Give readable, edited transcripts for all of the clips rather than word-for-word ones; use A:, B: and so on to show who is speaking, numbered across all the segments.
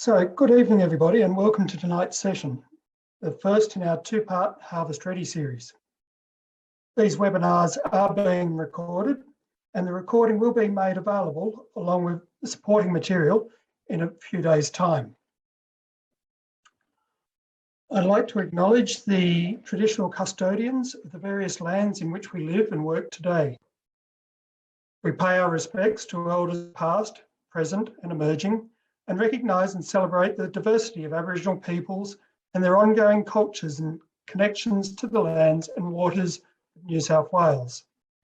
A: So, good evening everybody and welcome to tonight's session, the first in our two-part Harvest Ready series. These webinars are being recorded and the recording will be made available along with the supporting material in a few days' time. I'd like to acknowledge the traditional custodians of the various lands in which we live and work today. We pay our respects to elders past, present and emerging, and recognise and celebrate the diversity of Aboriginal peoples and their ongoing cultures and connections to the lands and waters of New South Wales.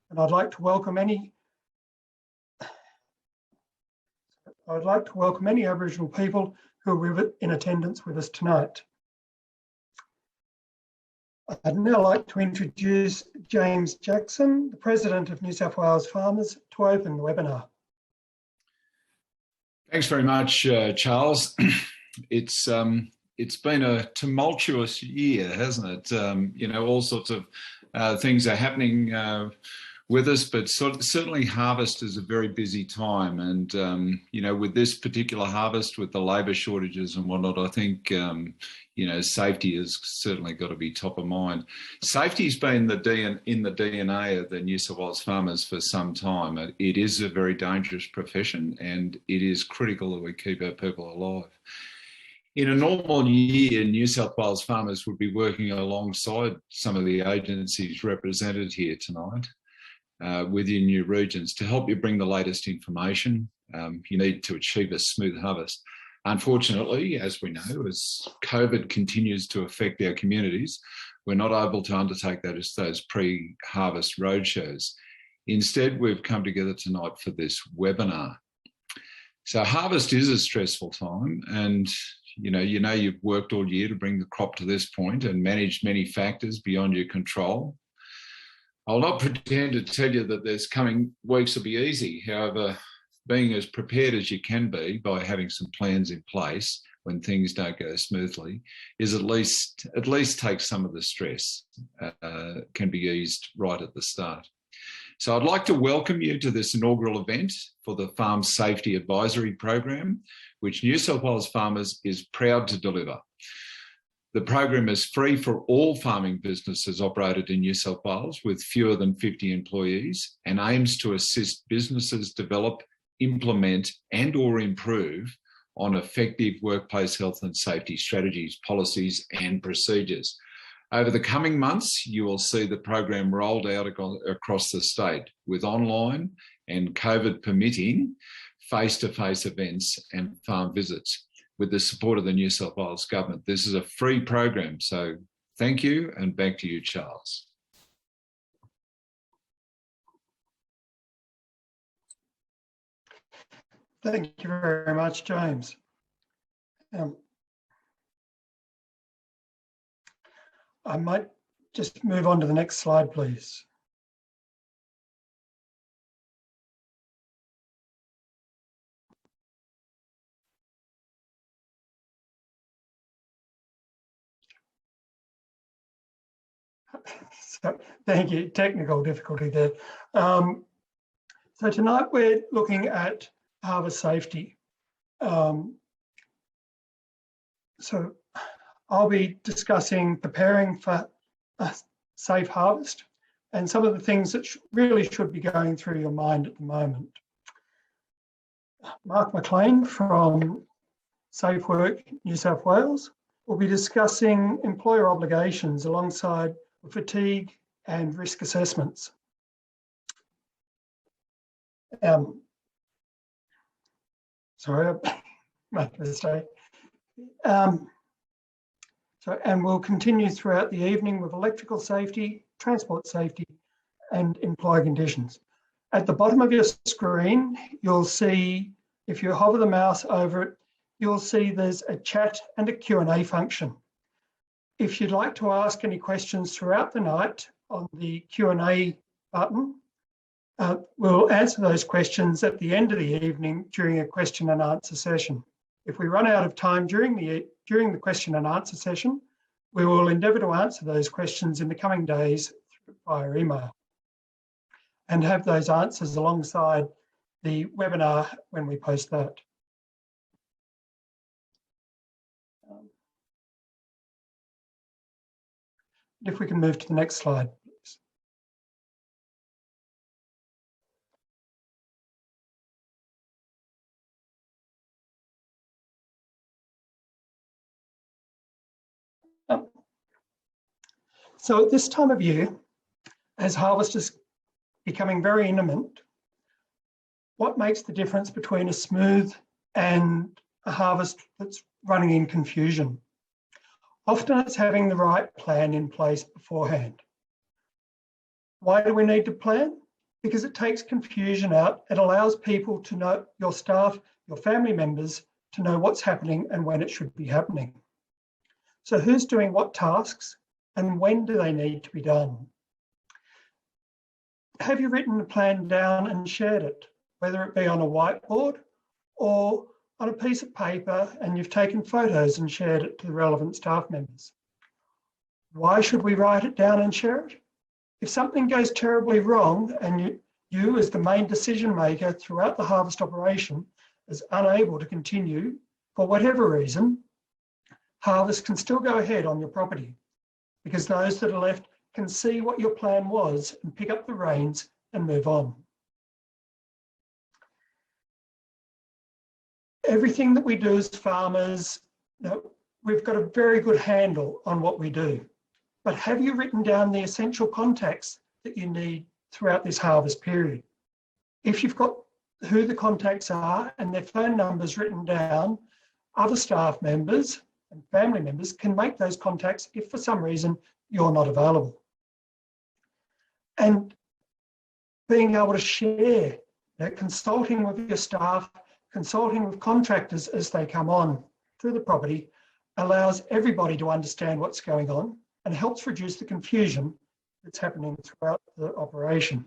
A: And I'd like to welcome any Aboriginal people who are in attendance with us tonight. I'd now like to introduce James Jackson, the President of New South Wales Farmers, to open the webinar.
B: Thanks very much, Charles. It's been a tumultuous year, hasn't it? All sorts of things are happening with us, but certainly harvest is a very busy time. And, with this particular harvest, with the labour shortages and whatnot, I think, safety has certainly got to be top of mind. Safety's been in the DNA of the New South Wales farmers for some time. It is a very dangerous profession and it is critical that we keep our people alive. In a normal year, New South Wales farmers would be working alongside some of the agencies represented here tonight within your regions to help you bring the latest information you need to achieve a smooth harvest. Unfortunately, as we know, as COVID continues to affect our communities, we're not able to undertake those pre-harvest roadshows. Instead, we've come together tonight for this webinar. So harvest is a stressful time and you've worked all year to bring the crop to this point and managed many factors beyond your control. I'll not pretend to tell you that this coming weeks will be easy. However, being as prepared as you can be by having some plans in place when things don't go smoothly is at least take some of the stress, can be eased right at the start. So I'd like to welcome you to this inaugural event for the Farm Safety Advisory Program, which New South Wales Farmers is proud to deliver. The program is free for all farming businesses operated in New South Wales with fewer than 50 employees and aims to assist businesses develop, implement and or improve on effective workplace health and safety strategies, policies and procedures. Over the coming months, you will see the program rolled out across the state with online and COVID permitting face-to-face events and farm visits with the support of the New South Wales Government. This is a free program, so thank you and back to you, Charles.
A: Thank you very much, James. I might just move on to the next slide, please. So, thank you, technical difficulty there. So tonight we're looking at harvest safety. So I'll be discussing preparing for a safe harvest and some of the things that really should be going through your mind at the moment. Mark McLean from Safe Work New South Wales will be discussing employer obligations alongside fatigue and risk assessments. Sorry, I made a mistake. And we'll continue throughout the evening with electrical safety, transport safety, and employer conditions. At the bottom of your screen, you'll see, if you hover the mouse over it, you'll see there's a chat and a Q&A function. If you'd like to ask any questions throughout the night on the Q&A button, we'll answer those questions at the end of the evening during a question and answer session. If we run out of time during the question and answer session, we will endeavour to answer those questions in the coming days via email and have those answers alongside the webinar when we post that. If we can move to the next slide, please. So at this time of year, as harvest is becoming very imminent, what makes the difference between a smooth and a harvest that's running in confusion? Often it's having the right plan in place beforehand. Why do we need to plan? Because it takes confusion out. It allows people to know, your staff, your family members, to know what's happening and when it should be happening. So who's doing what tasks and when do they need to be done? Have you written the plan down and shared it, whether it be on a whiteboard or on a piece of paper, and you've taken photos and shared it to the relevant staff members? Why should we write it down and share it? If something goes terribly wrong and you as the main decision maker throughout the harvest operation is unable to continue for whatever reason, harvest can still go ahead on your property because those that are left can see what your plan was and pick up the reins and move on. Everything that we do as farmers, we've got a very good handle on what we do. But have you written down the essential contacts that you need throughout this harvest period? If you've got who the contacts are and their phone numbers written down, other staff members and family members can make those contacts if for some reason you're not available. And being able to share, consulting with your staff, consulting with contractors as they come on through the property allows everybody to understand what's going on and helps reduce the confusion that's happening throughout the operation.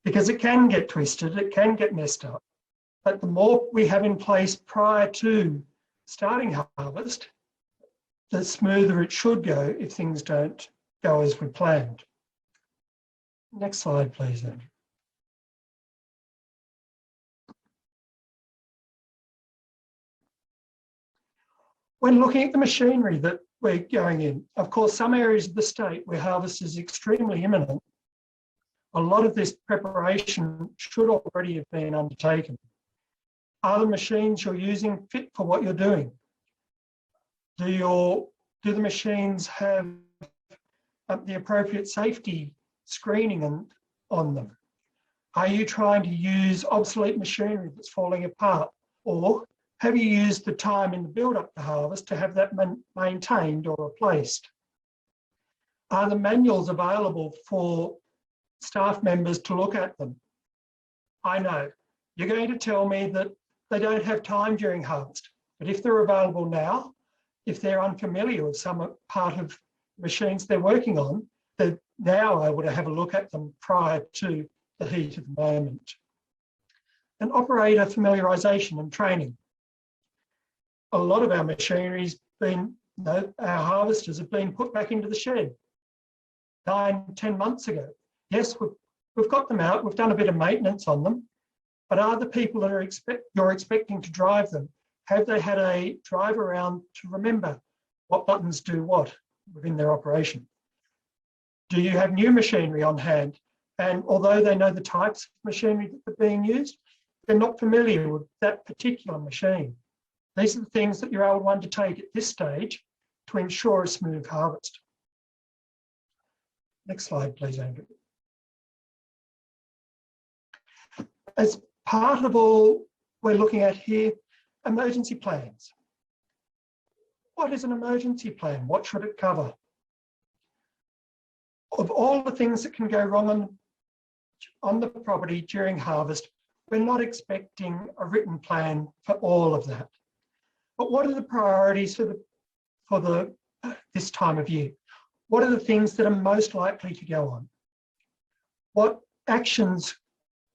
A: Because it can get twisted, it can get messed up. But the more we have in place prior to starting harvest, the smoother it should go if things don't go as we planned. Next slide, please, Andrew. When looking at the machinery that we're going in, of course, some areas of the state where harvest is extremely imminent, a lot of this preparation should already have been undertaken. Are the machines you're using fit for what you're doing? Do the machines have the appropriate safety screening on them? Are you trying to use obsolete machinery that's falling apart? Or have you used the time in the build-up to harvest to have that maintained or replaced? Are the manuals available for staff members to look at them? I know you're going to tell me that they don't have time during harvest, but if they're available now, if they're unfamiliar with some part of machines they're working on, they're now able to have a look at them prior to the heat of the moment. And operator familiarisation and training. A lot of our machinery's been, our harvesters have been put back into the shed 9-10 months ago. Yes, we've got them out, we've done a bit of maintenance on them, but are the people that you're expecting to drive them, have they had a drive around to remember what buttons do what within their operation? Do you have new machinery on hand? And although they know the types of machinery that are being used, they're not familiar with that particular machine. These are the things that you're able to undertake at this stage to ensure a smooth harvest. Next slide, please, Andrew. As part of all we're looking at here, emergency plans. What is an emergency plan? What should it cover? Of all the things that can go wrong on the property during harvest, we're not expecting a written plan for all of that. But what are the priorities for this time of year? What are the things that are most likely to go on? What actions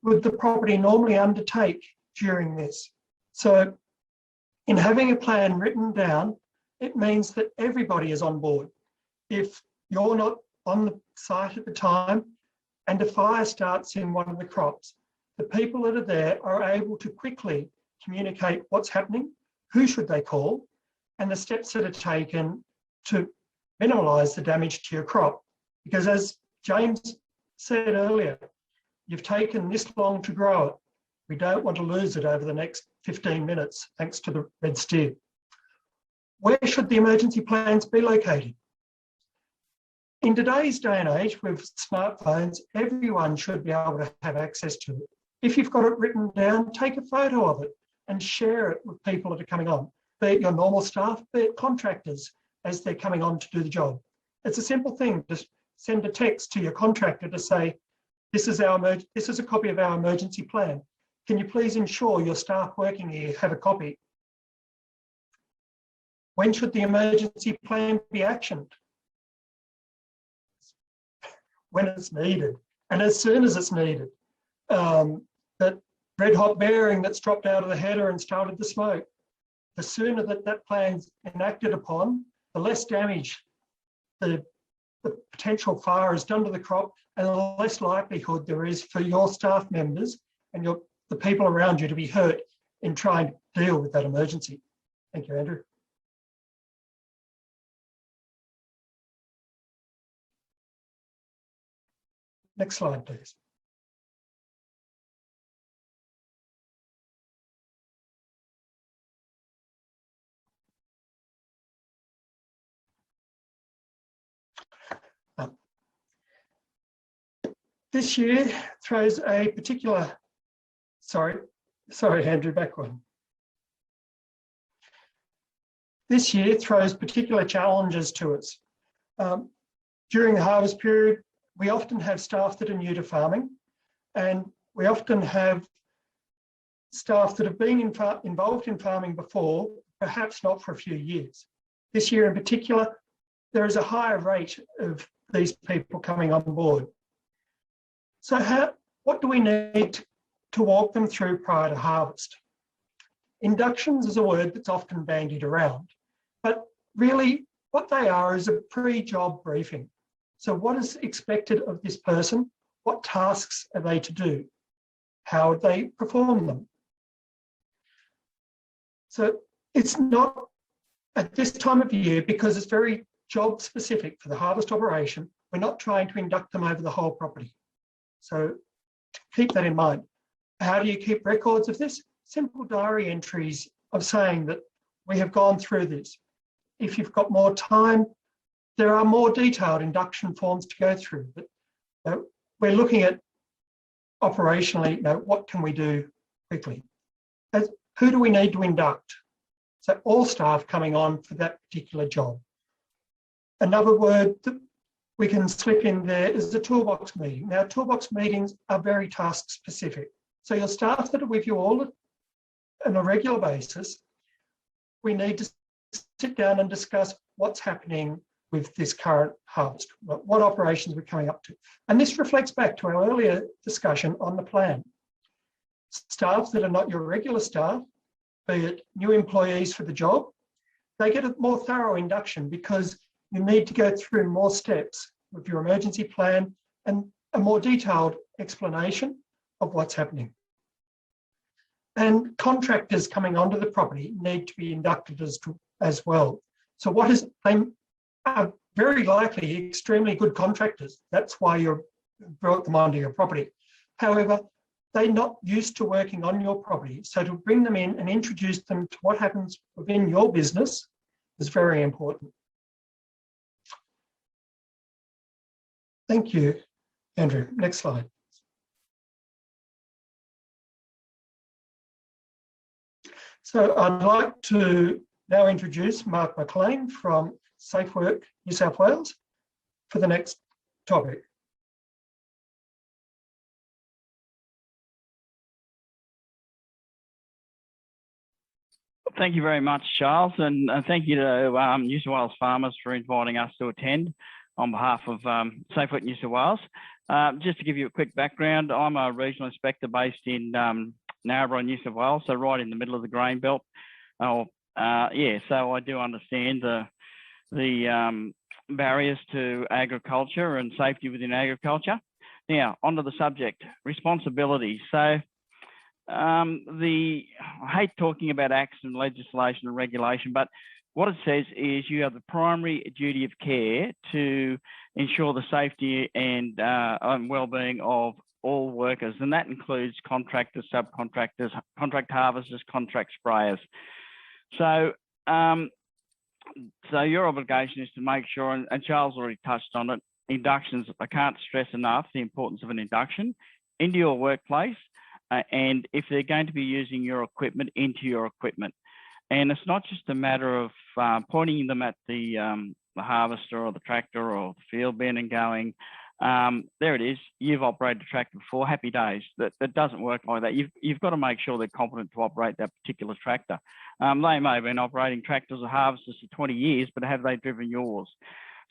A: would the property normally undertake during this? So in having a plan written down, it means that everybody is on board. If you're not on the site at the time and a fire starts in one of the crops, the people that are there are able to quickly communicate what's happening, who should they call, and the steps that are taken to minimise the damage to your crop Because as James said earlier, you've taken this long to grow it. We don't want to lose it over the next 15 minutes, thanks to the red steer. Where should the emergency plans be located? In today's day and age with smartphones, everyone should be able to have access to it. If you've got it written down, take a photo of it and share it with people that are coming on, be it your normal staff, be it contractors as they're coming on to do the job. It's a simple thing. Just send a text to your contractor to say, this is a copy of our emergency plan. Can you please ensure your staff working here have a copy? When should the emergency plan be actioned? When it's needed, and as soon as it's needed. That red hot bearing that's dropped out of the header and started the smoke, the sooner that plan's enacted upon, the less damage the potential fire has done to the crop, and the less likelihood there is for your staff members and the people around you to be hurt in trying to deal with that emergency. Thank you, Andrew. Next slide, please. This year throws a particular, sorry, Andrew, back one. This year throws particular challenges to us. During the harvest period, we often have staff that are new to farming, and we often have staff that have been involved in farming before, perhaps not for a few years. This year in particular, there is a higher rate of these people coming on board. So what do we need to walk them through prior to harvest? Inductions is a word that's often bandied around, but really what they are is a pre-job briefing. So what is expected of this person? What tasks are they to do? How would they perform them? So it's not at this time of year, because it's very job specific for the harvest operation, we're not trying to induct them over the whole property. So keep that in mind. How do you keep records of this? Simple diary entries of saying that we have gone through this. If you've got more time, there are more detailed induction forms to go through. But we're looking at operationally, what can we do quickly? Who do we need to induct? So all staff coming on for that particular job. Another word that we can slip in there is the toolbox meeting. Now, toolbox meetings are very task specific. So your staff that are with you all on a regular basis, we need to sit down and discuss what's happening with this current harvest, what operations we're coming up to. And this reflects back to our earlier discussion on the plan. Staff that are not your regular staff, be it new employees for the job, they get a more thorough induction because you need to go through more steps with your emergency plan and a more detailed explanation of what's happening. And contractors coming onto the property need to be inducted as well. So they are very likely extremely good contractors. That's why you've brought them onto your property. However, they're not used to working on your property. So to bring them in and introduce them to what happens within your business is very important. Thank you, Andrew. Next slide. So I'd like to now introduce Mark McLean from Safe Work New South Wales for the next topic.
C: Thank you very much, Charles, and thank you to New South Wales farmers for inviting us to attend on behalf of Safe Work New South Wales. Just to give you a quick background, I'm a regional inspector based in Narrabri, New South Wales, so right in the middle of the grain belt. So I do understand the barriers to agriculture and safety within agriculture. Now, onto the subject, responsibility. So I hate talking about acts and legislation and regulation, but what it says is you have the primary duty of care to ensure the safety and well-being of all workers, and that includes contractors, subcontractors, contract harvesters, contract sprayers. So, so your obligation is to make sure, and Charles already touched on it, inductions. I can't stress enough the importance of an induction into your workplace, and if they're going to be using your equipment, into your equipment. And it's not just a matter of pointing them at the harvester or the tractor or the field bin and going, there it is, you've operated a tractor before, happy days. That doesn't work like that. You've got to make sure they're competent to operate that particular tractor. They may have been operating tractors or harvesters for 20 years, but have they driven yours?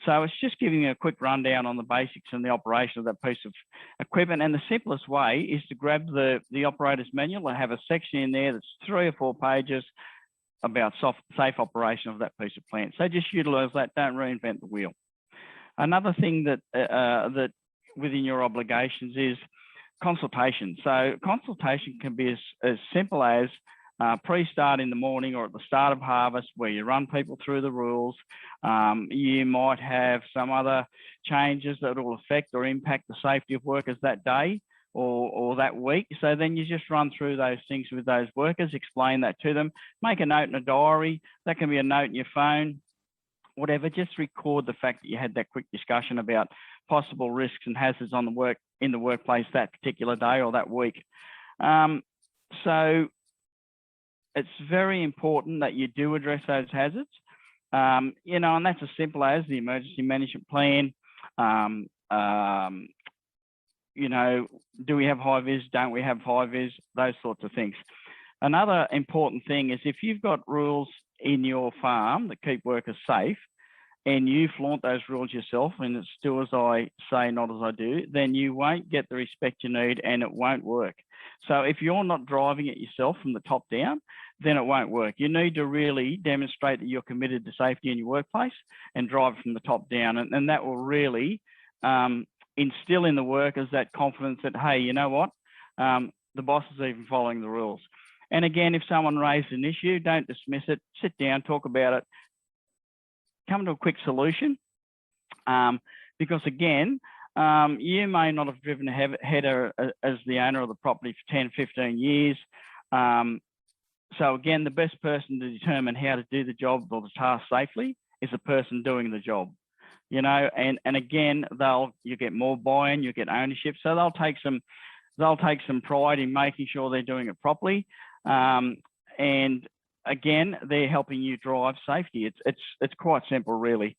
C: So it's just giving you a quick rundown on the basics and the operation of that piece of equipment. And the simplest way is to grab the operator's manual and have a section in there that's 3 or 4 pages about safe operation of that piece of plant. So just utilize that, don't reinvent the wheel. Another thing that that within your obligations is consultation. So consultation can be as simple as pre-start in the morning or at the start of harvest, where you run people through the rules. You might have some other changes that will affect or impact the safety of workers that day or that week. So then you just run through those things with those workers, explain that to them, make a note in a diary. That can be a note in your phone, whatever. Just record the fact that you had that quick discussion about possible risks and hazards on in the workplace that particular day or that week. So it's very important that you do address those hazards, you know, and that's as simple as the emergency management plan. You know, do we have high vis? Don't we have high vis? Those sorts of things. Another important thing is if you've got rules in your farm that keep workers safe, and you flaunt those rules yourself, and it's do as I say, not as I do, then you won't get the respect you need and it won't work. So if you're not driving it yourself from the top down, then it won't work. You need to really demonstrate that you're committed to safety in your workplace and drive it from the top down. And that will really instill in the workers that confidence that, hey, you know what? The boss is even following the rules. And again, if someone raised an issue, don't dismiss it, sit down, talk about it, come to a quick solution, because again, you may not have driven a header as the owner of the property for 10, 15 years. So again, the best person to determine how to do the job or the task safely is the person doing the job, you know, and again, you get more buy-in, you get ownership. So they'll take some pride in making sure they're doing it properly. And again, they're helping you drive safety. It's quite simple, really.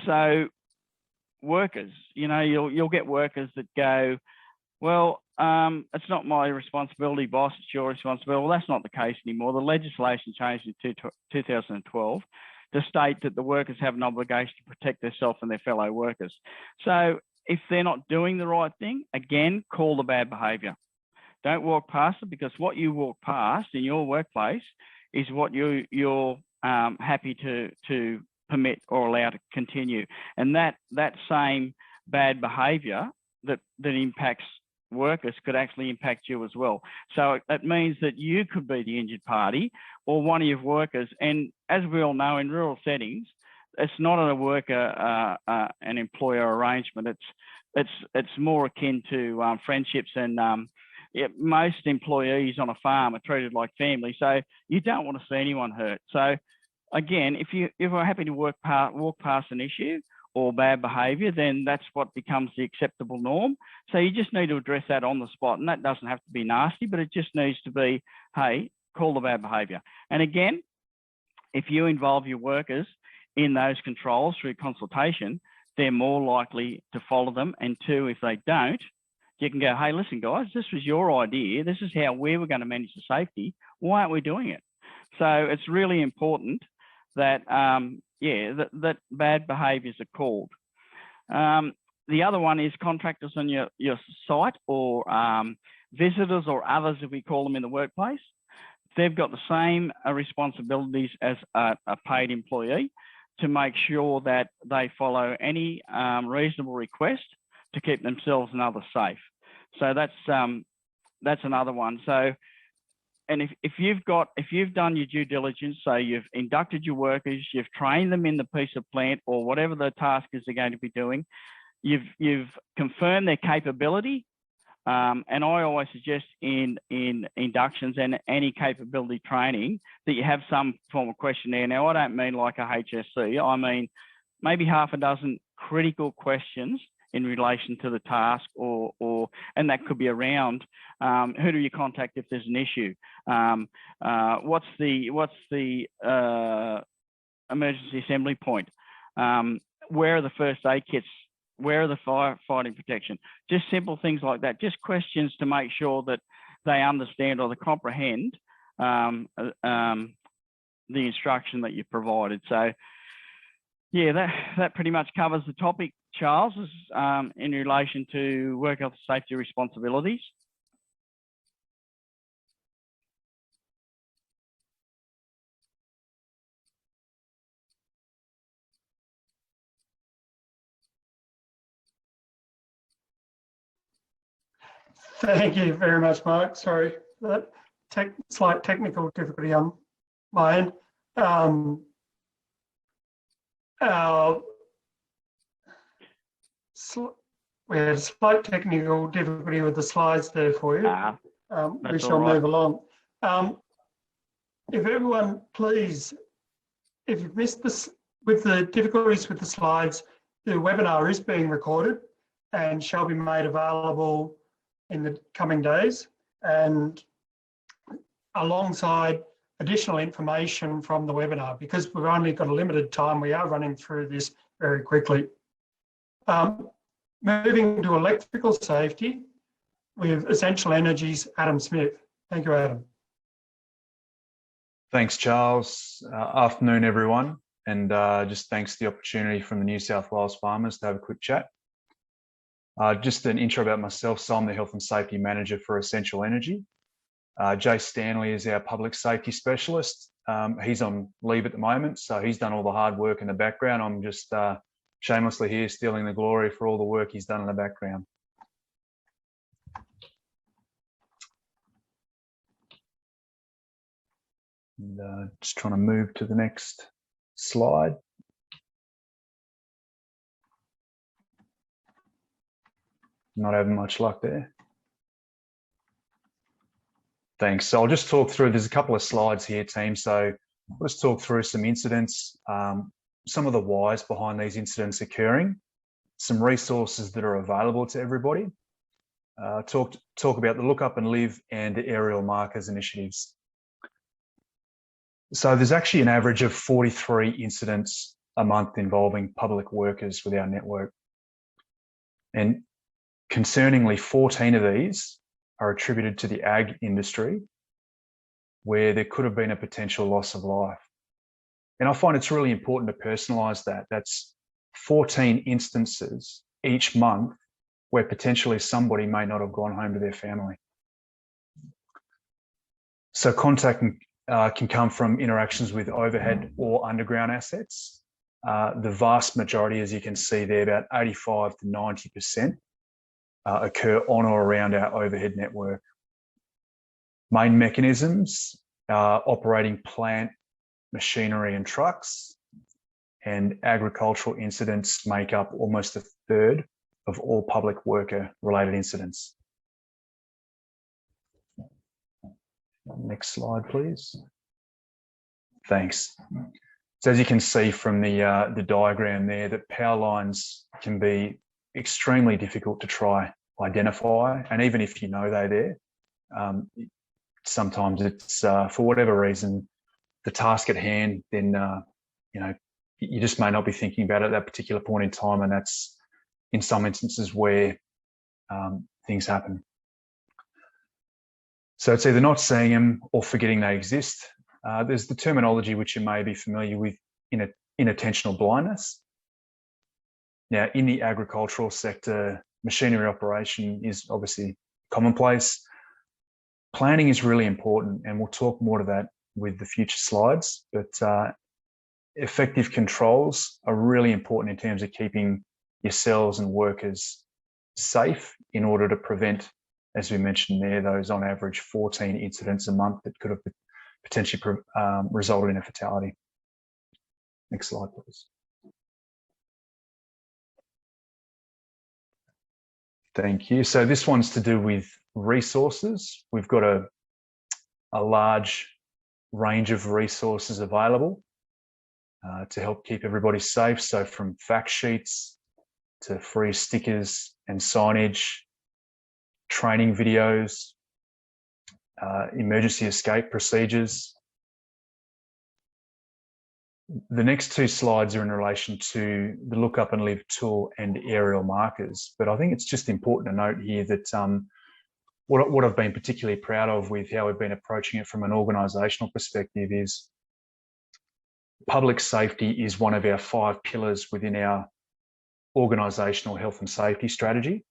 C: So workers, you know, you'll get workers that go, well, it's not my responsibility, boss, it's your responsibility. Well, that's not the case anymore. The legislation changed in 2012 to state that the workers have an obligation to protect themselves and their fellow workers. So if they're not doing the right thing, again, call the bad behaviour. Don't walk past it, because what you walk past in your workplace is what you're happy to permit or allow to continue. And that same bad behaviour that impacts workers could actually impact you as well. So it means that you could be the injured party or one of your workers. And as we all know, in rural settings, it's not a worker an employer arrangement. It's more akin to friendships and most employees on a farm are treated like family, so you don't want to see anyone hurt. So again, if you're happy to walk past an issue or bad behaviour, then that's what becomes the acceptable norm. So you just need to address that on the spot, and that doesn't have to be nasty, but it just needs to be, hey, call the bad behaviour. And again, if you involve your workers in those controls through consultation, they're more likely to follow them. And two, if they don't, you can go, hey, listen, guys, this was your idea. This is how we were going to manage the safety. Why aren't we doing it? So it's really important that, that bad behaviours are called. The other one is contractors on your site or visitors or others, if we call them in the workplace. They've got the same responsibilities as a paid employee to make sure that they follow any reasonable request to keep themselves and others safe. So that's another one. So if you've done your due diligence, so you've inducted your workers, you've trained them in the piece of plant or whatever the task is they're going to be doing, you've confirmed their capability. And I always suggest in inductions and any capability training that you have some form of questionnaire. Now, I don't mean like a HSC. I mean maybe half a dozen critical questions in relation to the task, and that could be around who do you contact if there's an issue? What's the emergency assembly point? Where are the first aid kits? Where are the firefighting protection? Just simple things like that. Just questions to make sure that they understand or they comprehend the instruction that you provided. So, yeah, that pretty much covers the topic, Charles, in relation to work health and safety responsibilities.
A: Thank you very much, Mark. Sorry for that slight technical difficulty on my end. We had a slight technical difficulty with the slides there for you. We shall move along. If everyone, please, if you've missed this, with the difficulties with the slides, the webinar is being recorded and shall be made available in the coming days, and alongside additional information from the webinar. Because we've only got a limited time, we are running through this very quickly. Moving to electrical safety with Essential Energy's Adam Smith. Thank you, Adam.
D: Thanks, Charles. Afternoon, everyone. And just thanks for the opportunity from the New South Wales farmers to have a quick chat. Just an intro about myself. So I'm the Health and Safety Manager for Essential Energy. Jay Stanley is our Public Safety Specialist. He's on leave at the moment, so he's done all the hard work in the background. I'm just shamelessly here stealing the glory for all the work he's done in the background. And, just trying to move to the next slide. Not having much luck there. Thanks. So I'll just talk through, there's a couple of slides here, team. So I'll just talk through some incidents, some of the whys behind these incidents occurring, some resources that are available to everybody, talk about the Look Up and Live and the aerial markers initiatives. So there's actually an average of 43 incidents a month involving public workers with our network. And concerningly, 14 of these are attributed to the ag industry, where there could have been a potential loss of life. And I find it's really important to personalise that. That's 14 instances each month where potentially somebody may not have gone home to their family. So contact can come from interactions with overhead or underground assets. The vast majority, as you can see there, about 85 to 90%, occur on or around our overhead network. Main mechanisms are operating plant, machinery and trucks, and agricultural incidents make up almost a third of all public worker related incidents. Next slide, please. Thanks. So as you can see from the diagram there, that power lines can be extremely difficult to try identify, and even if you know they're there, sometimes it's for whatever reason the task at hand, then you know, you just may not be thinking about it at that particular point in time, and that's in some instances where things happen. So it's either not seeing them or forgetting they exist. There's the terminology which you may be familiar with, inattentional blindness. Now, in the agricultural sector, machinery operation is obviously commonplace. Planning is really important, and we'll talk more to that with the future slides, but effective controls are really important in terms of keeping yourselves and workers safe in order to prevent as we mentioned there, those on average 14 incidents a month that could have potentially resulted in a fatality. Next slide, please. Thank you. So this one's to do with resources. We've got a large range of resources available to help keep everybody safe. So from fact sheets to free stickers and signage, training videos, emergency escape procedures. The next two slides are in relation to the Look Up and Live tool and aerial markers. But I think it's just important to note here that what I've been particularly proud of with how we've been approaching it from an organisational perspective is public safety is one of our 5 pillars within our organisational health and safety strategy.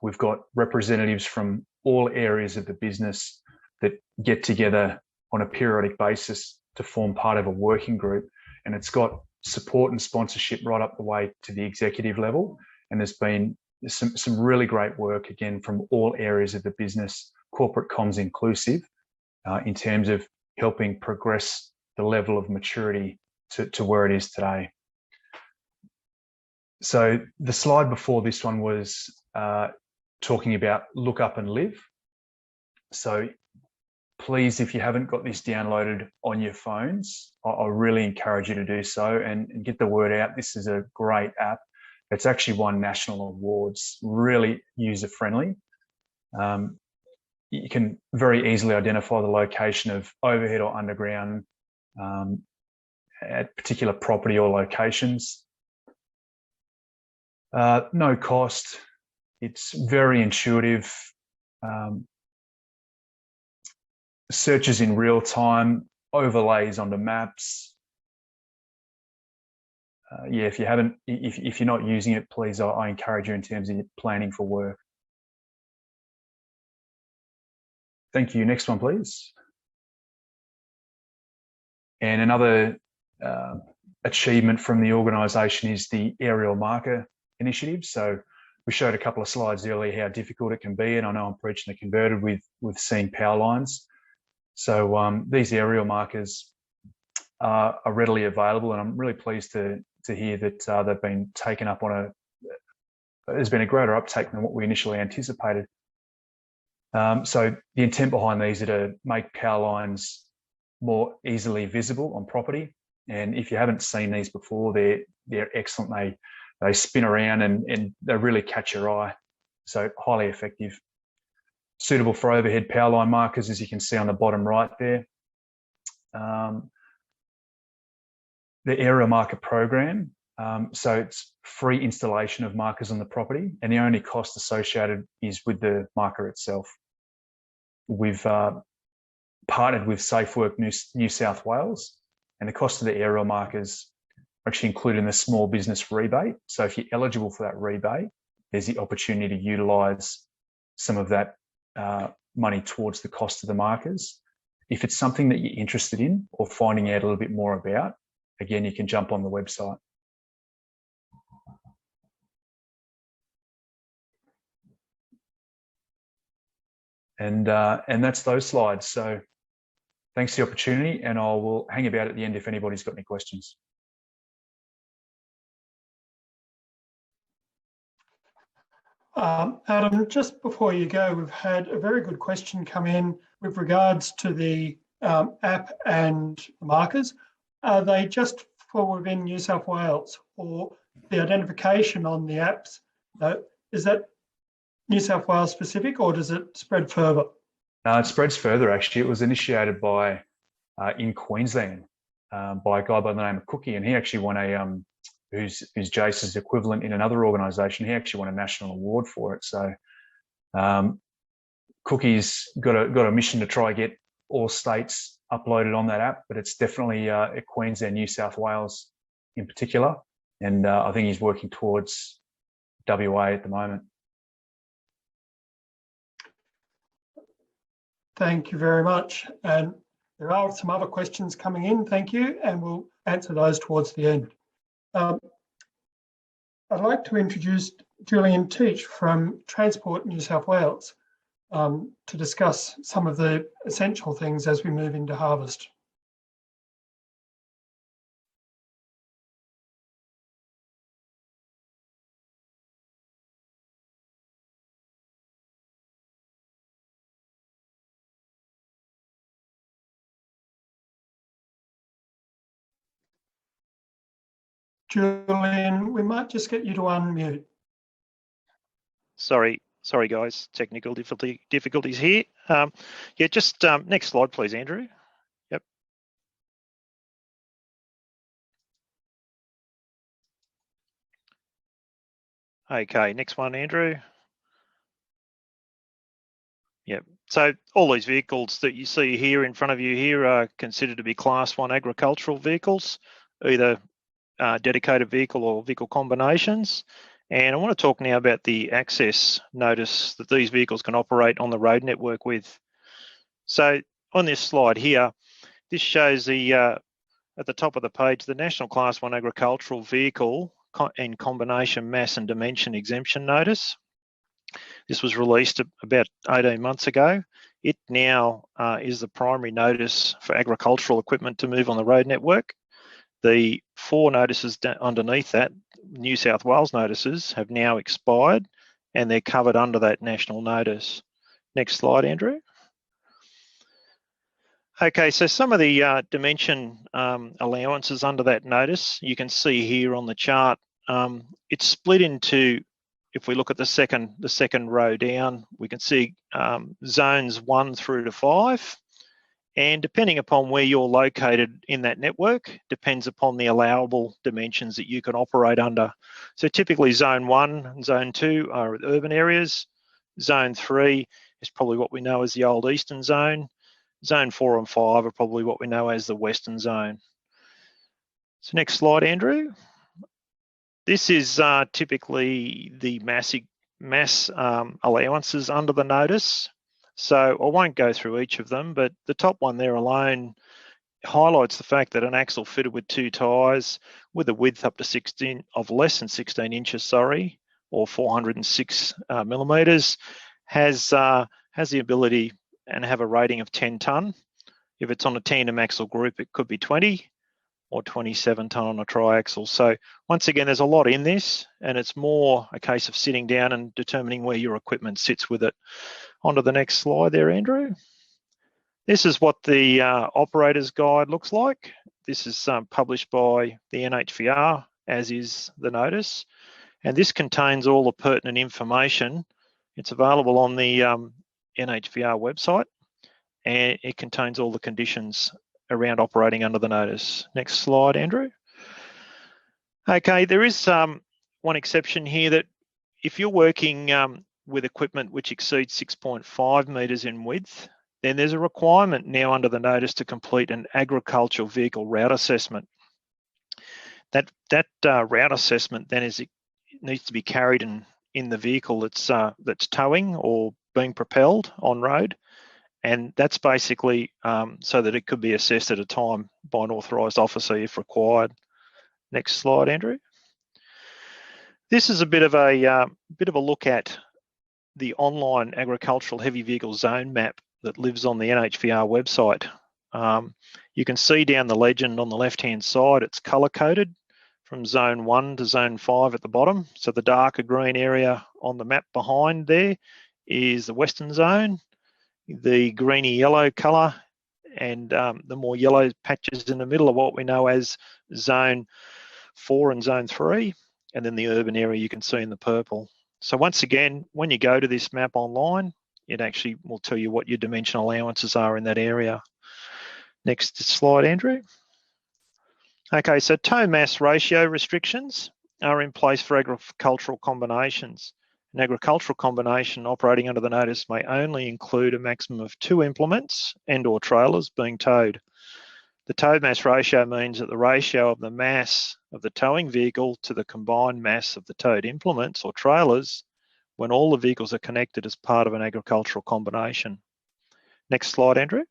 D: We've got representatives from all areas of the business that get together on a periodic basis to form part of a working group. And it's got support and sponsorship right up the way to the executive level. And there's been some really great work, again, from all areas of the business, corporate comms inclusive, in terms of helping progress the level of maturity to where it is today. So the slide before this one was talking about Look Up and Live. So please, if you haven't got this downloaded on your phones, I really encourage you to do so and get the word out. This is a great app. It's actually won national awards, really user-friendly. You can very easily identify the location of overhead or underground at particular property or locations. No cost. It's very intuitive. Searches in real time, overlays onto maps. Yeah, if you're not using it, please, I encourage you in terms of planning for work. Thank you. Next one, please. And another achievement from the organisation is the aerial marker initiative. So we showed a couple of slides earlier how difficult it can be, and I know I'm preaching the converted with seeing power lines. So these aerial markers are readily available, and I'm really pleased to hear that they've been taken up on there's been a greater uptake than what we initially anticipated. So the intent behind these are to make power lines more easily visible on property. And if you haven't seen these before, they're excellent. They spin around and they really catch your eye. So highly effective. Suitable for overhead power line markers, as you can see on the bottom right there. The aerial marker program. So it's free installation of markers on the property, and the only cost associated is with the marker itself. We've partnered with SafeWork New South Wales, and the cost of the aerial markers are actually included in the small business rebate. So if you're eligible for that rebate, there's the opportunity to utilise some of that money towards the cost of the markers. If it's something that you're interested in or finding out a little bit more about, again, you can jump on the website. And that's those slides. So thanks for the opportunity, and I will hang about at the end if anybody's got any questions.
A: Adam, just before you go, we've had a very good question come in with regards to the app and markers. Are they just for within New South Wales, or the identification on the apps? Is that New South Wales specific, or does it spread further?
D: It spreads further, actually. It was initiated by in Queensland by a guy by the name of Cookie, and he actually won a who's Jace's equivalent in another organisation. He actually won a national award for it. So Cookie's got a mission to try and get all states uploaded on that app, but it's definitely Queensland, New South Wales in particular, and I think he's working towards WA at the moment.
A: Thank you very much. And there are some other questions coming in, thank you, and we'll answer those towards the end. I'd like to introduce Julian Teach from Transport New South Wales. to discuss some of the essential things as we move into harvest. Julian, we might just get you to unmute.
E: Sorry guys, technical difficulties here. Yeah, just next slide, please, Andrew. Yep. Okay, next one, Andrew. Yep. So all these vehicles that you see here in front of you here are considered to be Class 1 agricultural vehicles, either dedicated vehicle or vehicle combinations. And I want to talk now about the access notice that these vehicles can operate on the road network with. So on this slide here, this shows the at the top of the page, the National Class 1 Agricultural Vehicle and Combination Mass and Dimension Exemption Notice. This was released about 18 months ago. It now is the primary notice for agricultural equipment to move on the road network. The 4 notices underneath that, New South Wales notices, have now expired and they're covered under that national notice. Next slide, Andrew. Okay, so some of the dimension allowances under that notice, you can see here on the chart, it's split into, if we look at the second row down, we can see zones 1 through to 5. And depending upon where you're located in that network, depends upon the allowable dimensions that you can operate under. So typically zone 1 and zone 2 are urban areas. Zone 3 is probably what we know as the old eastern zone. Zone 4 and 5 are probably what we know as the western zone. So next slide, Andrew. This is typically the mass allowances under the notice. So I won't go through each of them, but the top one there alone highlights the fact that an axle fitted with 2 tyres with a width up to less than 16 inches, or 406 millimetres, has the ability and have a rating of 10 tonne. If it's on a tandem axle group, it could be 20 or 27 tonne on a triaxle. So once again, there's a lot in this, and it's more a case of sitting down and determining where your equipment sits with it. On to the next slide there, Andrew. This is what the operator's guide looks like. This is published by the NHVR, as is the notice. And this contains all the pertinent information. It's available on the NHVR website, and it contains all the conditions around operating under the notice. Next slide, Andrew. Okay, there is one exception here, that if you're working with equipment which exceeds 6.5 metres in width, then there's a requirement now under the notice to complete an agricultural vehicle route assessment. That route assessment then needs to be carried in the vehicle that's towing or being propelled on road, and that's basically so that it could be assessed at a time by an authorised officer if required. Next slide, Andrew. This is a bit of a look at the online agricultural heavy vehicle zone map that lives on the NHVR website. You can see down the legend on the left-hand side, it's colour-coded from zone 1 to zone 5 at the bottom. So the darker green area on the map behind there is the western zone. The greeny yellow colour and the more yellow patches in the middle are what we know as zone 4 and zone 3. And then the urban area you can see in the purple. So once again, when you go to this map online, it actually will tell you what your dimension allowances are in that area. Next slide, Andrew. Okay, so tow mass ratio restrictions are in place for agricultural combinations. An agricultural combination operating under the notice may only include a maximum of 2 implements and/or trailers being towed. The tow mass ratio means that the ratio of the mass of the towing vehicle to the combined mass of the towed implements or trailers when all the vehicles are connected as part of an agricultural combination. Next slide, Andrew.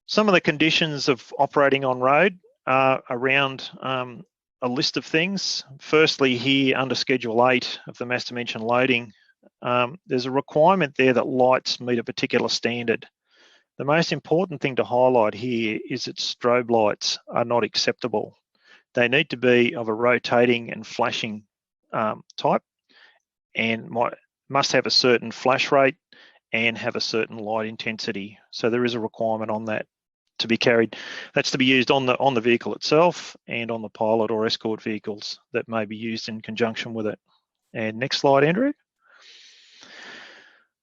E: Some of the conditions of operating on road are around a list of things. Firstly, here under Schedule 8 of the mass dimension loading there's a requirement there that lights meet a particular standard. The most important thing to highlight here is that strobe lights are not acceptable. They need to be of a rotating and flashing type, and must have a certain flash rate and have a certain light intensity. So there is a requirement on that to be carried. That's to be used on the vehicle itself and on the pilot or escort vehicles that may be used in conjunction with it. And next slide, Andrew.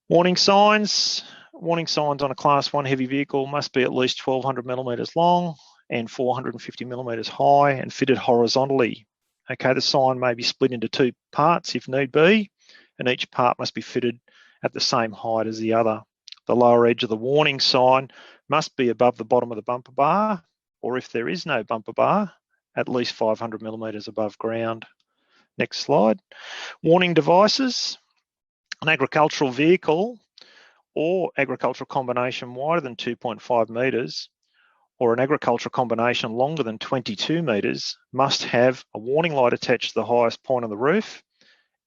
E: Warning signs. Warning signs on a Class 1 heavy vehicle must be at least 1,200 millimetres long and 450 millimetres high and fitted horizontally. Okay, the sign may be split into two parts if need be, and each part must be fitted at the same height as the other. The lower edge of the warning sign must be above the bottom of the bumper bar, or if there is no bumper bar, at least 500 millimetres above ground. Next slide. Warning devices. An agricultural vehicle or agricultural combination wider than 2.5 metres or an agricultural combination longer than 22 metres must have a warning light attached to the highest point on the roof,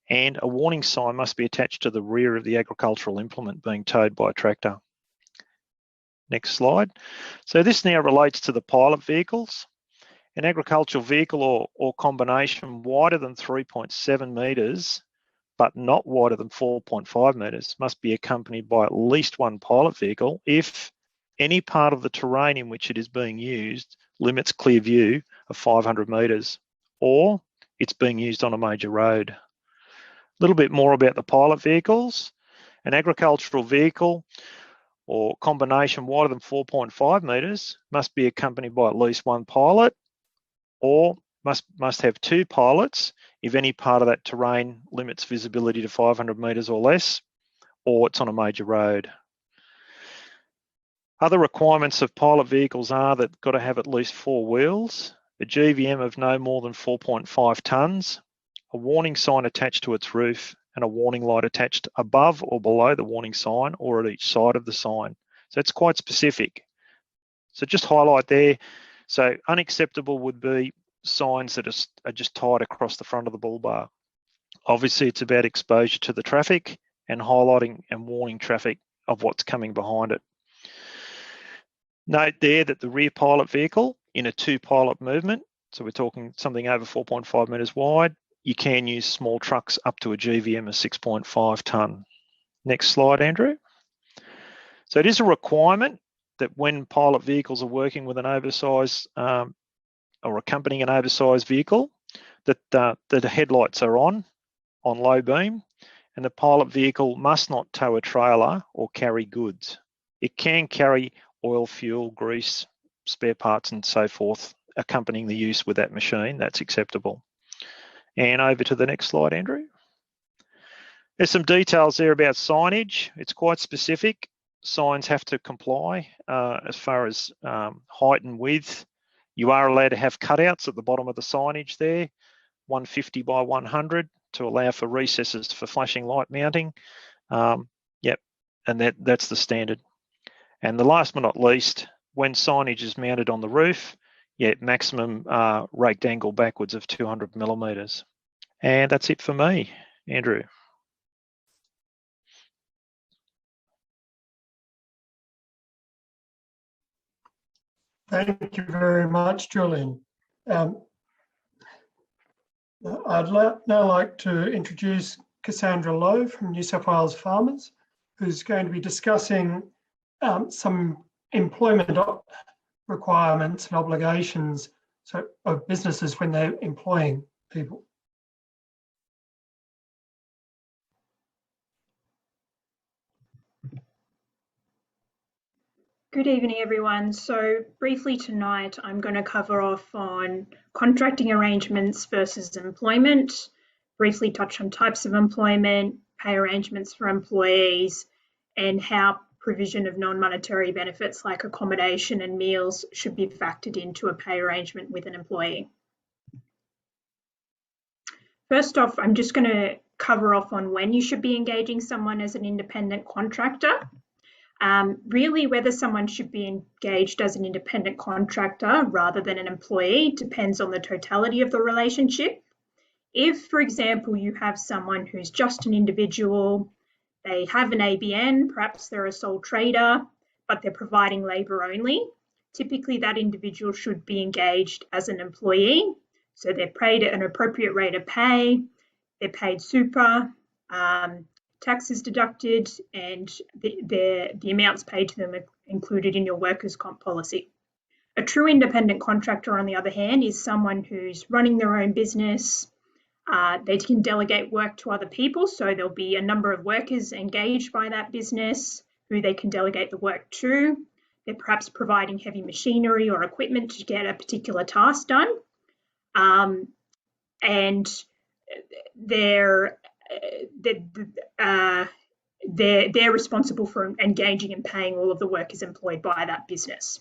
E: and a warning sign must be attached to the rear of the agricultural implement being towed by a tractor. Next slide. So this now relates to the pilot vehicles. An agricultural vehicle or combination wider than 3.7 metres but not wider than 4.5 metres must be accompanied by at least one pilot vehicle if any part of the terrain in which it is being used limits clear view of 500 metres or it's being used on a major road. A little bit more about the pilot vehicles. An agricultural vehicle or combination wider than 4.5 metres must be accompanied by at least one pilot or must have two pilots if any part of that terrain limits visibility to 500 metres or less, or it's on a major road. Other requirements of pilot vehicles are that they've got to have at least 4 wheels, a GVM of no more than 4.5 tonnes, a warning sign attached to its roof, and a warning light attached above or below the warning sign or at each side of the sign. So it's quite specific. So just highlight there. So unacceptable would be signs that are just tied across the front of the bull bar. Obviously, it's about exposure to the traffic and highlighting and warning traffic of what's coming behind it. Note there that the rear pilot vehicle in a 2-pilot movement, so we're talking something over 4.5 metres wide, you can use small trucks up to a GVM of 6.5 tonne. Next slide, Andrew. So it is a requirement that when pilot vehicles are working with an oversized or accompanying an oversized vehicle, that the headlights are on low beam, and the pilot vehicle must not tow a trailer or carry goods. It can carry oil, fuel, grease, spare parts and so forth accompanying the use with that machine. That's acceptable. And over to the next slide, Andrew. There's some details there about signage. It's quite specific. Signs have to comply as far as height and width. You are allowed to have cutouts at the bottom of the signage there, 150 by 100 to allow for recesses for flashing light mounting. Yep, and that's the standard. And the last but not least, when signage is mounted on the roof, maximum raked angle backwards of 200 millimetres. And that's it for me, Andrew.
A: Thank you very much, Julian. I'd now like to introduce Cassandra Lowe from New South Wales Farmers, who's going to be discussing some employment requirements and obligations of businesses when they're employing people.
F: Good evening, everyone. So briefly tonight, I'm going to cover off on contracting arrangements versus employment, briefly touch on types of employment, pay arrangements for employees, and how provision of non-monetary benefits like accommodation and meals should be factored into a pay arrangement with an employee. First off, I'm just going to cover off on when you should be engaging someone as an independent contractor. Really, whether someone should be engaged as an independent contractor rather than an employee depends on the totality of the relationship. If, for example, you have someone who's just an individual they have an ABN, perhaps they're a sole trader, but they're providing labour only. Typically, that individual should be engaged as an employee. So they're paid at an appropriate rate of pay, they're paid super, taxes deducted, and the amounts paid to them are included in your workers' comp policy. A true independent contractor, on the other hand, is someone who's running their own business. They can delegate work to other people, so there'll be a number of workers engaged by that business who they can delegate the work to. They're perhaps providing heavy machinery or equipment to get a particular task done. And they're responsible for engaging and paying all of the workers employed by that business.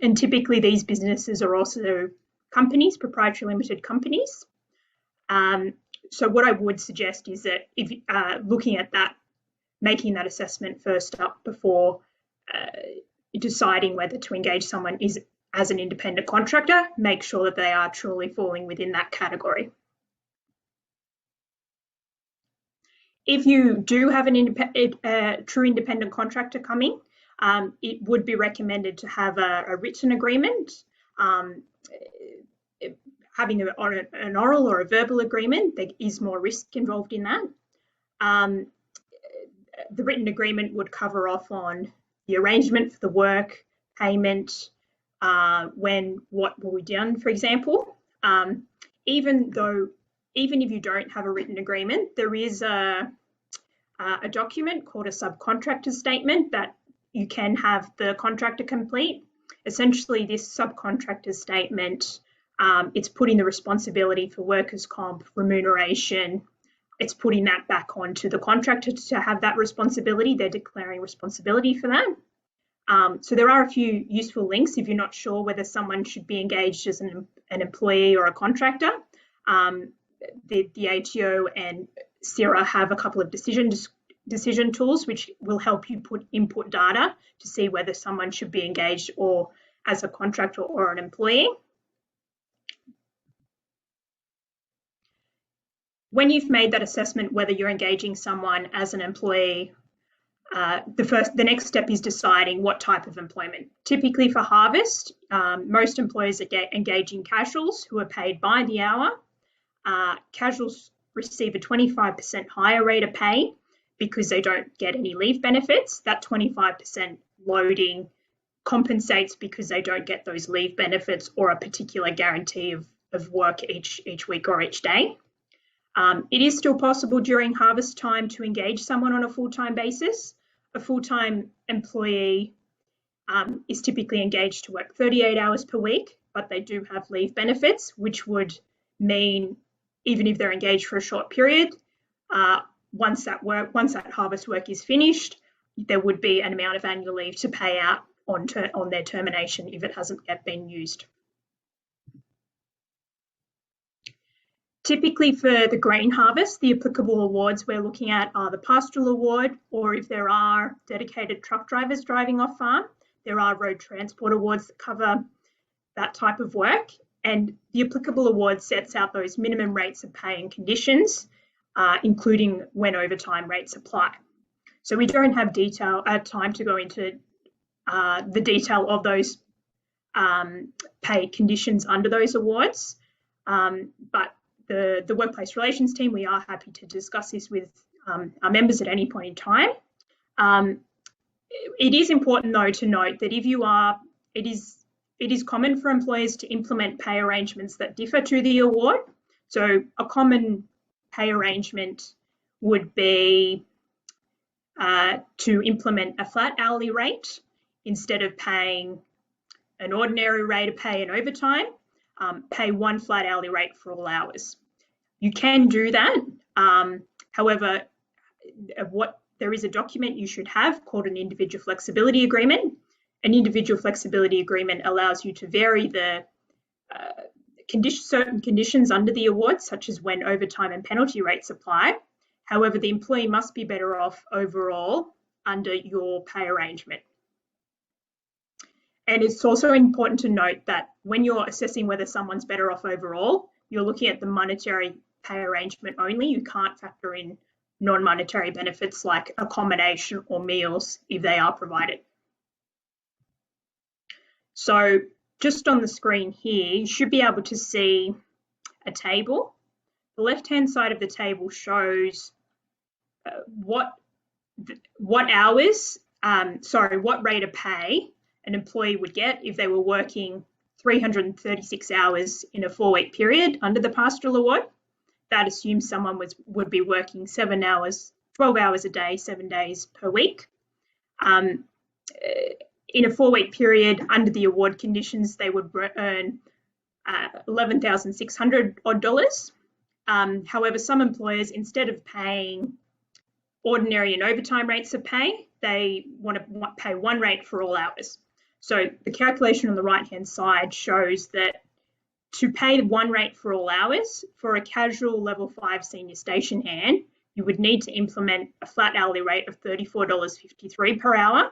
F: And typically these businesses are also companies, proprietary limited companies. So what I would suggest is that if looking at that, making that assessment first up before deciding whether to engage someone as an independent contractor, make sure that they are truly falling within that category. If you do have a true independent contractor coming, it would be recommended to have a written agreement. Having an oral or a verbal agreement, there is more risk involved in that. The written agreement would cover off on the arrangement for the work, payment, what will be done, for example. Even if you don't have a written agreement, there is a document called a subcontractor statement that you can have the contractor complete. Essentially, this subcontractor statement, it's putting the responsibility for workers' comp, remuneration, it's putting that back onto the contractor to have that responsibility. They're declaring responsibility for that. So there are a few useful links if you're not sure whether someone should be engaged as an employee or a contractor. The ATO and CIRA have a couple of decision tools which will help you input data to see whether someone should be engaged or as a contractor or an employee. When you've made that assessment whether you're engaging someone as an employee, the next step is deciding what type of employment. Typically for harvest, most employers are engaging casuals who are paid by the hour. Casuals receive a 25% higher rate of pay because they don't get any leave benefits. That 25% loading compensates because they don't get those leave benefits or a particular guarantee of work each week or each day. It is still possible during harvest time to engage someone on a full-time basis. A full-time employee is typically engaged to work 38 hours per week, but they do have leave benefits, which would mean even if they're engaged for a short period, once that harvest work is finished, there would be an amount of annual leave to pay out on their termination if it hasn't yet been used. Typically for the grain harvest, the applicable awards we're looking at are the pastoral award, or if there are dedicated truck drivers driving off farm, there are road transport awards that cover that type of work. And the applicable award sets out those minimum rates of pay and conditions, including when overtime rates apply. So we don't have time to go into the detail of those pay conditions under those awards, but the workplace relations team, we are happy to discuss this with our members at any point in time. It is important though to note that it is common for employers to implement pay arrangements that differ to the award. So a common pay arrangement would be to implement a flat hourly rate instead of paying an ordinary rate of pay and overtime. Pay one flat hourly rate for all hours. You can do that. However, there is a document you should have called an individual flexibility agreement. An individual flexibility agreement allows you to vary the certain conditions under the award, such as when overtime and penalty rates apply. However, the employee must be better off overall under your pay arrangement. And it's also important to note that when you're assessing whether someone's better off overall, you're looking at the monetary pay arrangement only. You can't factor in non-monetary benefits like accommodation or meals if they are provided. So just on the screen here, you should be able to see a table. The left-hand side of the table shows what rate of pay an employee would get if they were working 336 hours in a 4-week period under the pastoral award. That assumes someone would be working 12 hours a day, 7 days per week. In a 4-week period under the award conditions, they would earn $11,600 odd. However, some employers, instead of paying ordinary and overtime rates of pay, they want to pay one rate for all hours. So the calculation on the right-hand side shows that to pay one rate for all hours for a casual level 5 senior station hand, you would need to implement a flat hourly rate of $34.53 per hour.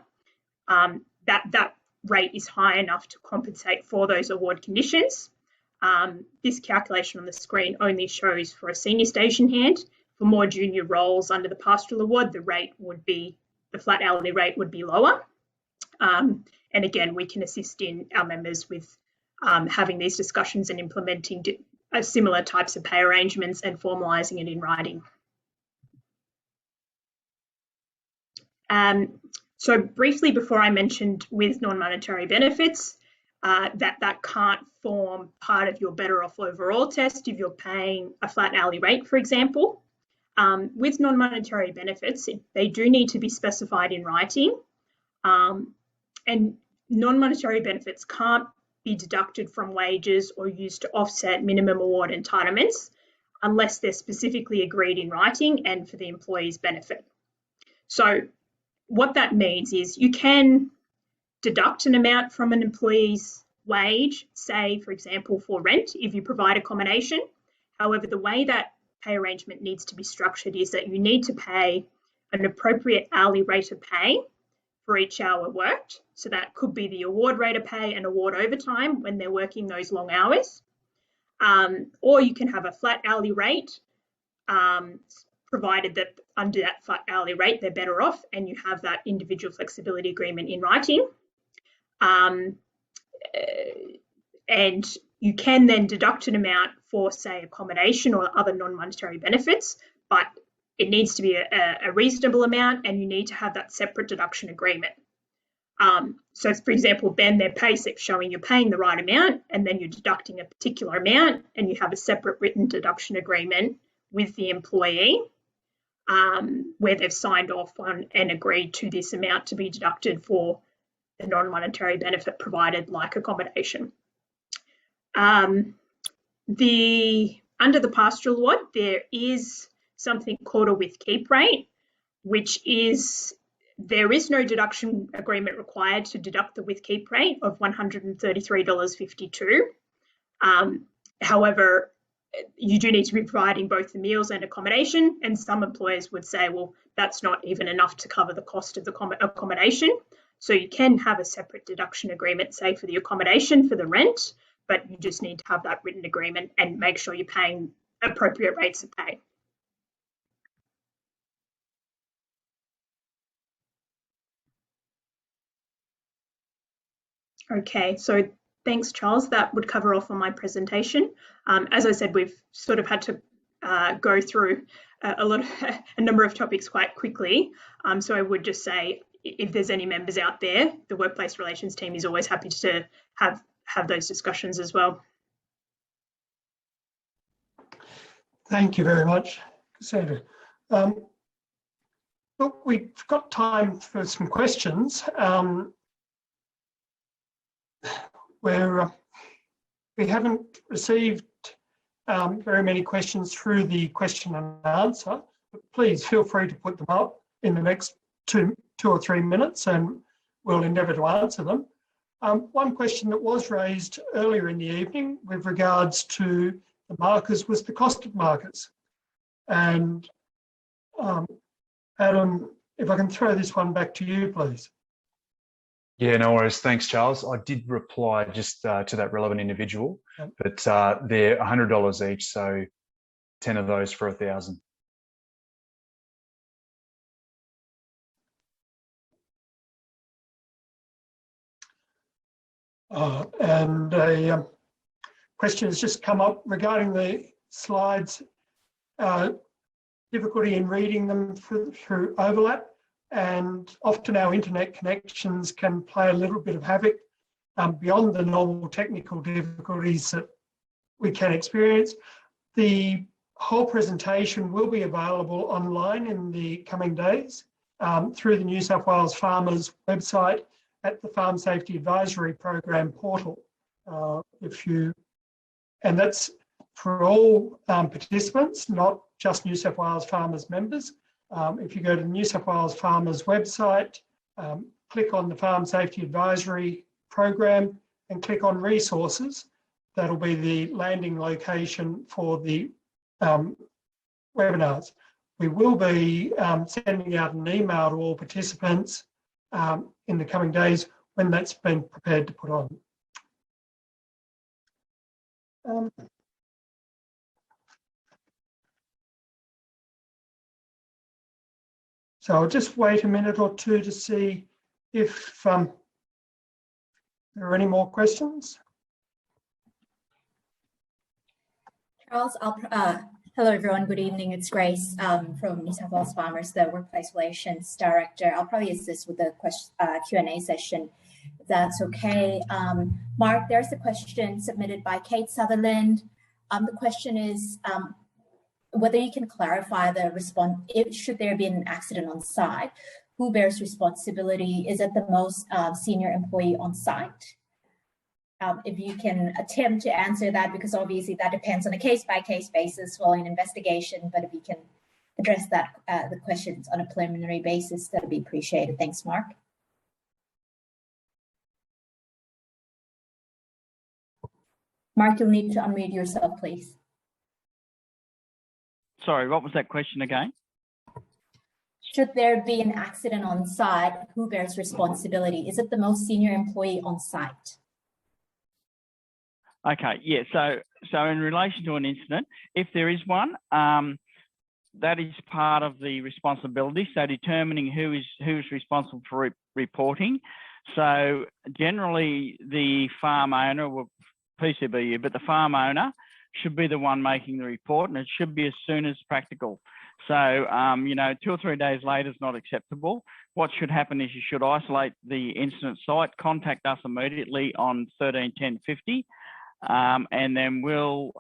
F: That rate is high enough to compensate for those award conditions. This calculation on the screen only shows for a senior station hand. For more junior roles under the pastoral award, the flat hourly rate would be lower. And again, we can assist in our members with having these discussions and implementing similar types of pay arrangements and formalising it in writing. So briefly, before I mentioned with non-monetary benefits, that can't form part of your better off overall test if you're paying a flat hourly rate, for example. With non-monetary benefits, they do need to be specified in writing, and non-monetary benefits can't be deducted from wages or used to offset minimum award entitlements unless they're specifically agreed in writing and for the employee's benefit. So what that means is you can deduct an amount from an employee's wage, say, for example, for rent, if you provide accommodation. However, the way that pay arrangement needs to be structured is that you need to pay an appropriate hourly rate of pay for each hour worked. So that could be the award rate of pay and award overtime when they're working those long hours. Or you can have a flat hourly rate, provided that under that flat hourly rate, they're better off and you have that individual flexibility agreement in writing. And you can then deduct an amount for, say, accommodation or other non-monetary benefits, but it needs to be a reasonable amount and you need to have that separate deduction agreement. So, for example, then their pay slip showing you're paying the right amount and then you're deducting a particular amount and you have a separate written deduction agreement with the employee where they've signed off on and agreed to this amount to be deducted for the non-monetary benefit provided, like accommodation. Under the pastoral award, there is something called a with keep rate, which is there is no deduction agreement required to deduct the with keep rate of $133.52. However, you do need to be providing both the meals and accommodation, and some employers would say, well, that's not even enough to cover the cost of the accommodation. So you can have a separate deduction agreement, say for the accommodation, for the rent, but you just need to have that written agreement and make sure you're paying appropriate rates of pay. Okay, so thanks, Charles. That would cover off on my presentation. As I said, we've sort of had to go through a number of topics quite quickly. So I would just say, if there's any members out there, the workplace relations team is always happy to have those discussions as well.
A: Thank you very much, Cassandra. Look, we've got time for some questions. We haven't received very many questions through the question and answer, but please feel free to put them up in the next two or 3 minutes and we'll endeavour to answer them. One question that was raised earlier in the evening with regards to the markers was the cost of markers. And Adam, if I can throw this one back to you, please.
D: Yeah, no worries. Thanks, Charles. I did reply just to that relevant individual, but they're $100 each, so 10 of those for 1,000.
A: And a question has just come up regarding the slides, difficulty in reading them through overlap, and often our internet connections can play a little bit of havoc beyond the normal technical difficulties that we can experience. The whole presentation will be available online in the coming days through the New South Wales Farmers website at the Farm Safety Advisory Program portal. And that's for all participants, not just New South Wales Farmers members. If you go to the New South Wales Farmers website, click on the Farm Safety Advisory Program and click on resources, that'll be the landing location for the webinars. We will be sending out an email to all participants in the coming days when that's been prepared to put on. So I'll just wait a minute or two to see if there are any more questions.
G: Charles, hello everyone, good evening. It's Grace from New South Wales Farmers, the Workplace Relations Director. I'll probably assist with the Q&A session, if that's okay. Mark, there's a question submitted by Kate Sutherland. The question is whether you can clarify the response, should there be an accident on site, who bears responsibility? Is it the most senior employee on site? If you can attempt to answer that, because obviously that depends on a case-by-case basis following an investigation, but if you can address that, the questions on a preliminary basis, that would be appreciated. Thanks, Mark. Mark, you'll need to unmute yourself, please.
C: Sorry, what was that question again?
G: Should there be an accident on site, who bears responsibility? Is it the most senior employee on site?
C: Okay, yeah, so in relation to an incident, if there is one, that is part of the responsibility. So determining who is responsible for reporting. So generally the farm owner will PCBU, but the farm owner should be the one making the report, and it should be as soon as practical. So, 2 or 3 days later is not acceptable. What should happen is you should isolate the incident site, contact us immediately on 131050, and then we'll,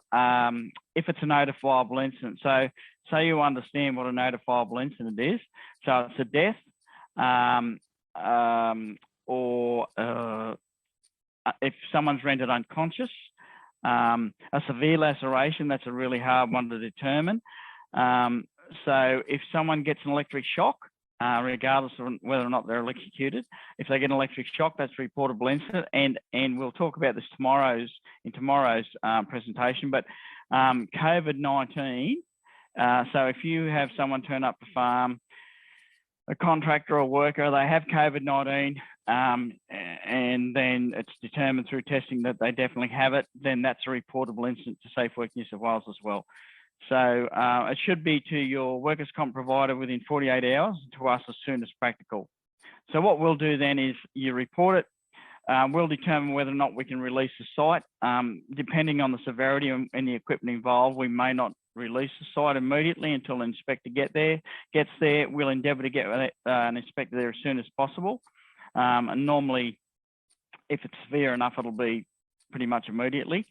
C: if it's a notifiable incident, so you understand what a notifiable incident is. So it's a death or if someone's rendered unconscious, a severe laceration, that's a really hard one to determine. So if someone gets an electric shock, regardless of whether or not they're electrocuted, if they get an electric shock, that's a reportable incident. And we'll talk about this in tomorrow's presentation. But COVID-19, so if you have someone turn up the farm, a contractor or worker, they have COVID-19, and then it's determined through testing that they definitely have it, then that's a reportable incident to Safe Work New South Wales as well. So it should be to your workers' comp provider within 48 hours, to us as soon as practical. So what we'll do then is you report it. We'll determine whether or not we can release the site. Depending on the severity and the equipment involved, we may not release the site immediately until an inspector gets there. We'll endeavour to get an inspector there as soon as possible. And normally, if it's severe enough, it'll be pretty much immediately.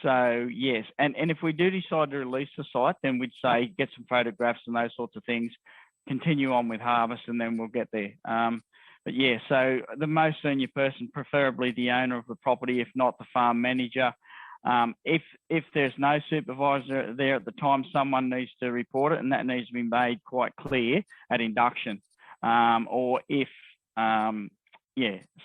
C: So yes, and if we do decide to release the site, then we'd say get some photographs and those sorts of things, continue on with harvest, and then we'll get there. But yeah, so the most senior person, preferably the owner of the property, if not the farm manager. If there's no supervisor there at the time, someone needs to report it, and that needs to be made quite clear at induction. Or if, so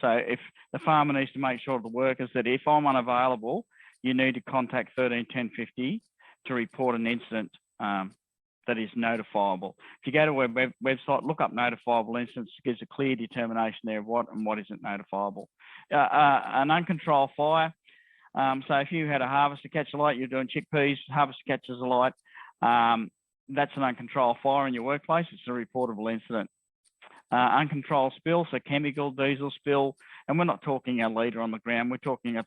C: if the farmer needs to make sure to the workers that if I'm unavailable, you need to contact 131050 to report an incident that is notifiable. If you go to a website, look up notifiable incidents, it gives a clear determination there of what and what isn't notifiable. An uncontrolled fire. So if you had a harvester catch a light, you're doing chickpeas, harvester catches a light, that's an uncontrolled fire in your workplace, it's a reportable incident. Uncontrolled spill, so chemical, diesel spill, and we're not talking a litre on the ground, we're talking a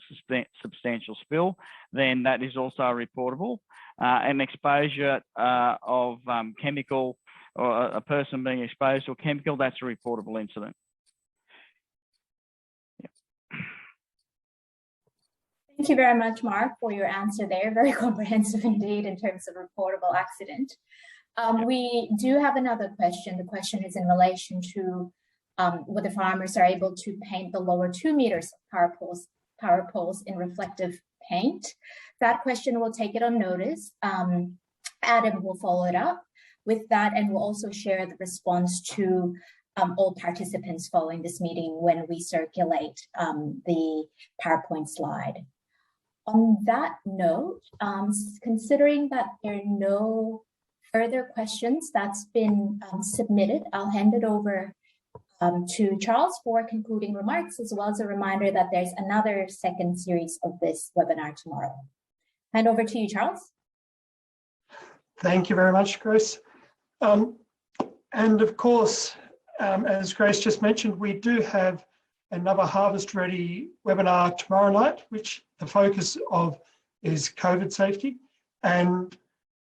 C: substantial spill, then that is also reportable. An exposure of chemical, or a person being exposed to a chemical, that's a reportable incident.
G: Thank you very much, Mark, for your answer there. Very comprehensive indeed in terms of reportable accident. We do have another question. The question is in relation to whether farmers are able to paint the lower 2 meters of power poles in reflective paint. That question, we'll take it on notice. Adam will follow it up with that, and we'll also share the response to all participants following this meeting when we circulate the PowerPoint slide. On that note, considering that there are no further questions that's been submitted, I'll hand it over to Charles for concluding remarks, as well as a reminder that there's another second series of this webinar tomorrow. Hand over to you, Charles.
A: Thank you very much, Grace. And of course, as Grace just mentioned, we do have another Harvest Ready webinar tomorrow night, which the focus of is COVID safety. And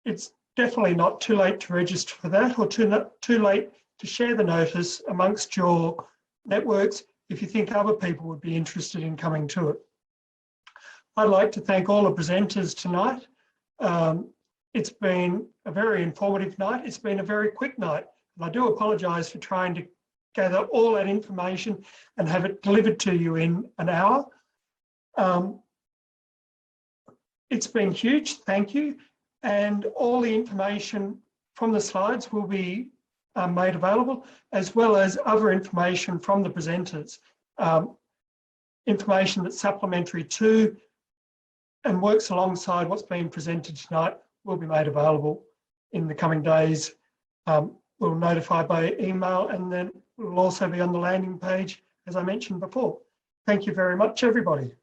A: it's definitely not too late to register for that, or too late to share the notice amongst your networks if you think other people would be interested in coming to it. I'd like to thank all the presenters tonight. It's been a very informative night. It's been a very quick night. And I do apologise for trying to gather all that information and have it delivered to you in an hour. It's been huge, thank you. And all the information from the slides will be made available, as well as other information from the presenters. Information that's supplementary to and works alongside what's being presented tonight will be made available in the coming days. We'll notify by email, and then it will also be on the landing page, as I mentioned before. Thank you very much, everybody.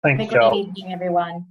G: Have a great evening, everyone.